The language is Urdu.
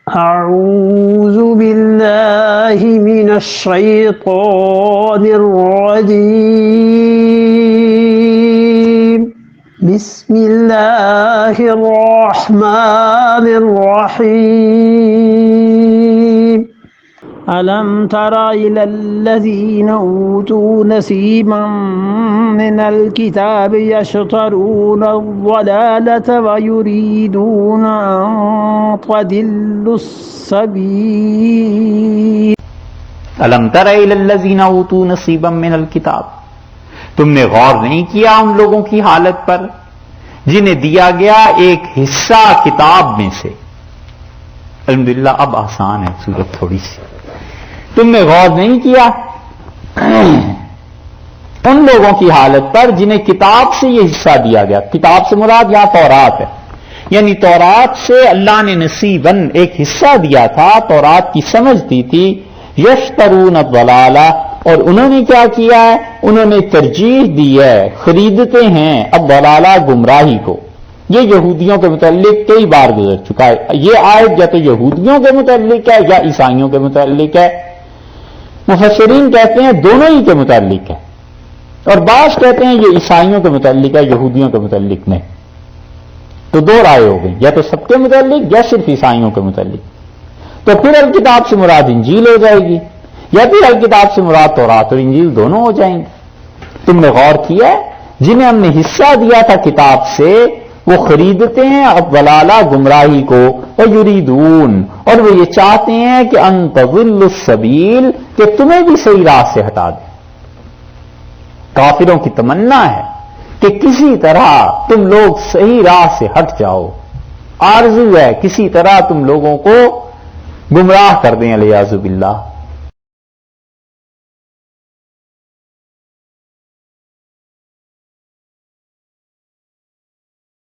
أعوذ بالله من الشيطان الرجيم بسم الله الرحمن الرحيم ألم تر إلى الذين أوتوا نصيبا من الكتاب يشترون الضلالة ويريدون أن تضلوا السبيل الم تر الی الذین اوتوا نصیبا من الکتاب، تم نے غور نہیں کیا ان لوگوں کی حالت پر جنہیں دیا گیا ایک حصہ کتاب میں سے۔ الحمدللہ اب آسان ہے صورت تھوڑی سی۔ تم نے غور نہیں کیا ان لوگوں کی حالت پر جنہیں کتاب سے یہ حصہ دیا گیا۔ کتاب سے مراد یہاں تورات ہے، یعنی تورات سے اللہ نے نصیباً ایک حصہ دیا تھا، تورات کی سمجھ دی تھی۔ یشترون الضلالہ، اور انہوں نے کیا کیا ہے؟ انہوں نے ترجیح دی ہے، خریدتے ہیں الضلالہ، گمراہی کو۔ یہ یہودیوں کے متعلق کئی بار گزر چکا ہے۔ یہ آیت یا تو یہودیوں کے متعلق ہے یا عیسائیوں کے متعلق ہے۔ مفسرین کہتے ہیں دونوں ہی کے متعلق ہے، اور بعض کہتے ہیں یہ عیسائیوں کے متعلق ہے، یہودیوں کے متعلق نہیں۔ تو دو رائے ہو گئی، یا تو سب کے متعلق یا صرف عیسائیوں کے متعلق۔ تو پھر الکتاب سے مراد انجیل ہو جائے گی، یا پھر الکتاب سے مراد تورات اور انجیل دونوں ہو جائیں گے۔ تم نے غور کیا ہے جنہیں ہم نے حصہ دیا تھا کتاب سے وہ خریدتے ہیں الضلالہ، گمراہی کو، اور یریدون، اور وہ یہ چاہتے ہیں کہ ان تضلوا السبیل، کہ تمہیں بھی صحیح راہ سے ہٹا دیں۔ کافروں کی تمنا ہے کہ کسی طرح تم لوگ صحیح راہ سے ہٹ جاؤ، آرزو ہے کسی طرح تم لوگوں کو گمراہ کر دیں، والعیاذ باللہ۔